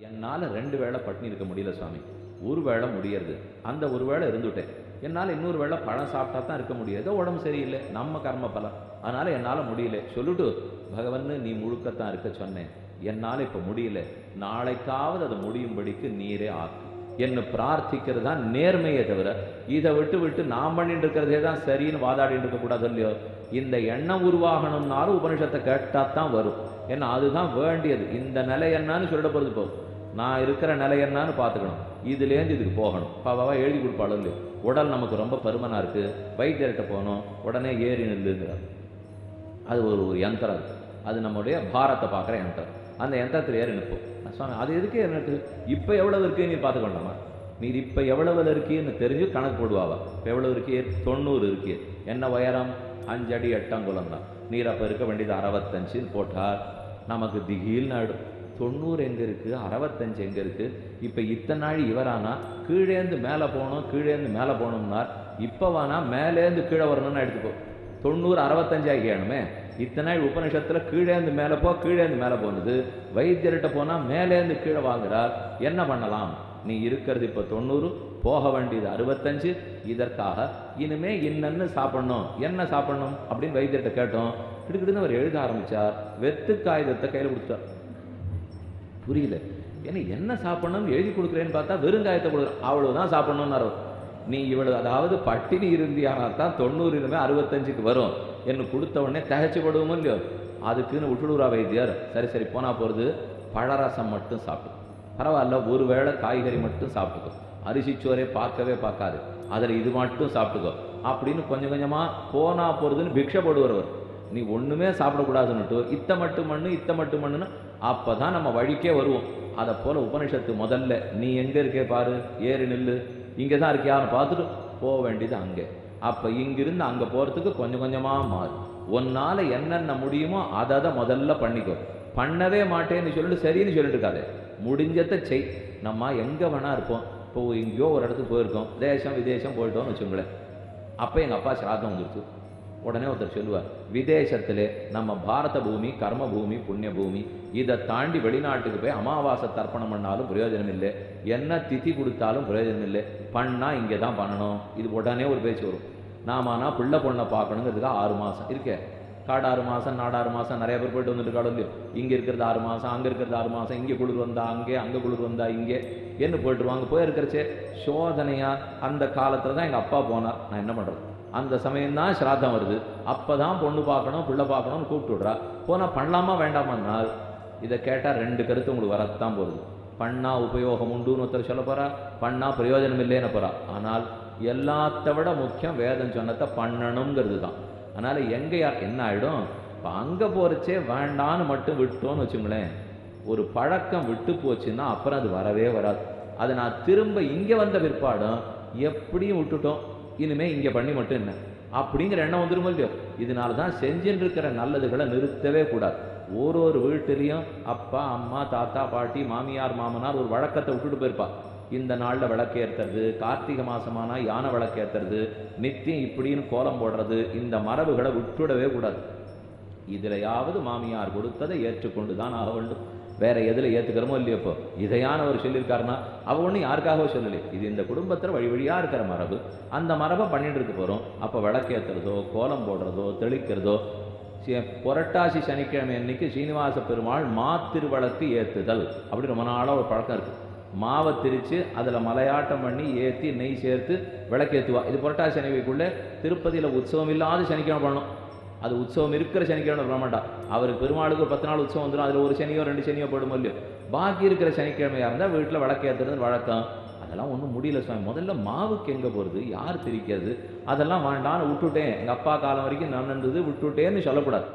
என்னால் 2 வேளை பட்டினி இருக்க முடியல சுவாமி. ஒரு வேளை முடியறது. அந்த ஒரு வேளை இருந்துட்டேன். என்னால் இன்னொரு வேளை பழம் சாப்பிட்டா தான் இருக்க முடியாது. உடம்பு சரியில்லை, நம்ம கர்ம பலம். அதனால் என்னால் முடியல சொல்லிட்டு, பகவன் நீ முழுக்கத்தான் இருக்க சொன்னேன், என்னால் இப்போ முடியல, நாளைக்காவது அது முடியும்படிக்கு நீரே ஆக்கு என்ன பிரார்த்திக்கிறது தான் நேர்மையை தவிர, இதை விட்டு விட்டு நாம் பண்ணிட்டு இருக்கிறதே தான் சரின்னு வாதாடிட்டு இருக்கக்கூடாது இல்லையோ. இந்த எண்ணம் உருவாகணும்னாலும் உபனிஷத்தை கேட்டால் தான் வரும். ஏன்னா அதுதான் வேண்டியது. இந்த நிலை என்னன்னு சொல்லிட போகிறது போகும். நான் இருக்கிற நிலை என்னன்னு பார்த்துக்கணும். இதுலேருந்து இதுக்கு போகணும். பாபாவா எழுதி கொடுப்பாளோ இல்லையோ. உடல் நமக்கு ரொம்ப பருமனாக இருக்குது, வைத்தியர்கிட்ட போகணும், உடனே ஏறி நில்லுங்கிறார். அது ஒரு யந்திரம் இருக்குது. அது நம்முடைய பாரத்தை பார்க்குற யந்திரம். அந்த யந்திரத்தில் ஏறி நிற்போம். சுவாமி அது எதுக்கு எனக்கு இப்போ எவ்வளவு இருக்குன்னு நீ பார்த்துக்கொண்டாமா? நீர் இப்போ எவ்வளவு இருக்கீன்னு தெரிஞ்சு கணக்கு போடுவாவா? இப்போ எவ்வளோ இருக்கே? 90 இருக்கே. என்ன உயரம்? 5 அடி 8 அங்குலம் தான். நீர் அப்போ இருக்க வேண்டியது 65 போட்டால் நமக்கு திகில்னு ஆகிடும். 90 எங்கே இருக்குது, 65 எங்கே இருக்குது? இப்போ இத்தனை நாள் இவரானா கீழேந்து மேலே போகணும், கீழேந்து மேலே போகணும்னார். இப்போ வானா மேலேருந்து கீழே வரணும்னு எடுத்துக்கோ. 90 65 ஆகியானுமே. இத்தனை நாள் உபநிஷத்தில் கீழேந்து மேலே போ, கீழேந்து மேலே போனது. வைத்தியர்கிட்ட போனால் மேலேருந்து கீழே வாங்குறார். என்ன பண்ணலாம்? நீ இருக்கிறது இப்போ 90, போக வேண்டியது 65. இதற்காக இனிமே இன்னன்னு சாப்பிடணும். என்ன சாப்பிடணும் அப்படின்னு வைத்தியர்கிட்ட கேட்டோம். கிடுக்கிட்டுன்னு அவர் எழுத ஆரம்பித்தார். வெத்து காகிதத்தை கையில் கொடுத்தார். புரியல. ஏன்னா என்ன சாப்பிடணும்னு எழுதி கொடுக்குறேன்னு பார்த்தா வெறுங்காயத்தை கொடுக்குறேன். அவ்வளவுதான் சாப்பிடணும்னு. நீ இவ்வளவு, அதாவது பட்டினி இருந்தியானா தான் 90 இனிமே 65க்கு வரும் என்று கொடுத்த உடனே தகச்சு படுவோமோ இல்லையோ. அதுக்குன்னு விட்டுடுறா வைத்தியர். சரி சரி போனா போகிறது, பழரசம் மட்டும் சாப்பிட்டு பரவாயில்ல, ஒரு வேளை காய்கறி மட்டும் சாப்பிட்டுக்கோ, அரிசிச்சோரே பார்க்கவே பார்க்காது, அதில் இது மட்டும் சாப்பிட்டுக்கோ அப்படின்னு கொஞ்சம் கொஞ்சமாக போனா போகிறதுன்னு பிக்ஷை போடுவார். நீ ஒன்றுமே சாப்பிடக்கூடாதுன்னுட்டு இத்த மட்டும் மண்ணு இத்த மட்டும் மண்ணுன்னு அப்போ தான் நம்ம வழிக்கே வருவோம். அதை போல் உபனிஷத்து முதல்ல நீ எங்கே இருக்கே பாரு, ஏறி நில்லு, இங்கே தான் இருக்கியான்னு பார்த்துட்டு போக வேண்டியது அங்கே. அப்போ இங்கிருந்து அங்கே போகிறதுக்கு கொஞ்சம் கொஞ்சமாக மாறும். ஒன்னால் என்னென்ன முடியுமோ அதை முதல்ல பண்ணிக்கோ. பண்ணவே மாட்டேன்னு சொல்லிட்டு சரின்னு சொல்லிட்டு இருக்காது. முடிஞ்சதை செய். நம்ம எங்கே வேணா இருப்போம். இப்போ எங்கேயோ ஒரு இடத்துக்கு போயிருக்கோம், தேசம் விதேசம் போயிட்டோம்னு வச்சுங்களேன். அப்போ எங்கள் அப்பா சிராதம் வந்துருச்சு. உடனே ஒருத்தர் சொல்லுவார், விதேசத்திலே நம்ம பாரத பூமி கர்ம பூமி புண்ணிய பூமி, இதை தாண்டி வெளிநாட்டுக்கு போய் அமாவாசை தர்ப்பணம் பண்ணாலும் பிரயோஜனம் இல்லை, என்ன திதி கொடுத்தாலும் பிரயோஜனம் இல்லை, பண்ணால் இங்கே தான் பண்ணணும். இது உடனே ஒரு பேச்சு வரும். நாமானா பிள்ளை பொண்ணை பார்க்கணுங்கிறதுக்காக 6 மாதம் இருக்கே. காடு 6 மாதம், நாடு 6 மாதம், நிறைய பேர் போயிட்டு வந்துட்டு காடு இல்லையோ. இங்கே இருக்கிறது 6 மாதம், அங்கே இருக்கிறது 6 மாதம், இங்கே குளிர் வந்தா அங்கே, அங்கே குளிர் வந்தா இங்கே என்ன போய்ட்டுருவாங்க. போயிருக்கிறச்சே சோதனையா. அந்த காலத்தில் தான் எங்கள் அப்பா போனார். நான் என்ன பண்ணுறது? அந்த சமயம்தான் ஸ்ராத்தம் வருது. அப்போ தான் பொண்ணு பார்க்கணும் பிள்ளை பார்க்கணும்னு கூப்பிட்டு விட்றா. போனால் பண்ணலாமா வேண்டாமான்னால் இதை கேட்டால் 2 கருத்து உங்களுக்கு வரத்தான் போகுது. பண்ணால் உபயோகம் உண்டுன்னு ஒருத்தர் சொல்ல போகிறா, பண்ணால் பிரயோஜனம் இல்லைன்னு போகிறா. ஆனால் எல்லாத்த விட முக்கியம் வேதம் சொன்னதை பண்ணணுங்கிறது தான். அதனால் எங்கே என்ன ஆகிடும், இப்போ அங்கே போகிறச்சே வேண்டான்னு மட்டும் விட்டோன்னு வச்சுங்களேன், ஒரு பழக்கம் விட்டு போச்சுன்னா அப்புறம் அது வரவே வராது. அதை நான் திரும்ப இங்கே வந்த பிற்பாடும் எப்படியும் விட்டுட்டோம், இனிமேல் இங்கே பண்ணி மட்டும் என்ன அப்படிங்கிற எண்ணம் வந்துடும் இல்லையோ. இதனால தான் செஞ்சுட்டு இருக்கிற நல்லதுகளை நிறுத்தவே கூடாது. ஒரு வீட்டிலையும் அப்பா அம்மா தாத்தா பாட்டி மாமியார் மாமனார் ஒரு வழக்கத்தை விட்டுட்டு போயிருப்பா. இந்த நாளில் விளக்கேற்றுறது, கார்த்திகை மாதமானா யானை விளக்கேற்றுறது, நித்தியம் இப்படின்னு கோலம் போடுறது, இந்த மரபுகளை விட்டுடவே கூடாது. இதிலையாவது மாமியார் கொடுத்ததை ஏற்றுக்கொண்டு தான் ஆக வேண்டும். வேற எதில் ஏற்றுக்கிறோமோ இல்லையோ. இப்போ இதையான அவர் சொல்லியிருக்காருன்னா அவ ஒன்றும் யாருக்காகவோ சொல்லலை. இது இந்த குடும்பத்தில் வழி வழியாக இருக்கிற மரபு. அந்த மரபை பண்ணிட்டு இருக்க போகிறோம். அப்போ விளக்கேற்றுறதோ கோலம் போடுறதோ தெளிக்கிறதோ, புரட்டாசி சனிக்கிழமை அன்னைக்கு ஸ்ரீனிவாச பெருமாள் மாத்திருவளக்கு ஏற்றுதல் அப்படி ரொம்ப நாளாக ஒரு பழக்கம் இருக்குது. மாவை திரித்து அதில் மலையாட்டம் பண்ணி ஏற்றி நெய் சேர்த்து விளக்கேற்றுவா. இது புரட்டாசி சனிக்குள்ளே திருப்பதியில் உற்சவம் இல்லாத சனிக்கிழமை பண்ணணும். அது உற்சவம் இருக்கிற சனிக்கிழமை பண்ண மாட்டா. அவருக்கு பெருமாளுக்கு ஒரு 10 நாள் உற்சவம் வந்துடும். அதில் ஒரு சனியோ 2 சனியோ போயிடும் இல்லையோ. பாக்கி இருக்கிற சனிக்கிழமையாக இருந்தால் வீட்டில் விளக்கேற்றுறது வழக்கம். அதெல்லாம் ஒன்றும் முடியல சுவாமி. முதல்ல மாவுக்கு எங்கே போகிறது, யார் திரிக்கிறது, அதெல்லாம் வேண்டான்னு விட்டுட்டேன். எங்கள் அப்பா காலம் வரைக்கும் நான் இருந்தது விட்டுட்டேன்னு சொல்லக்கூடாது.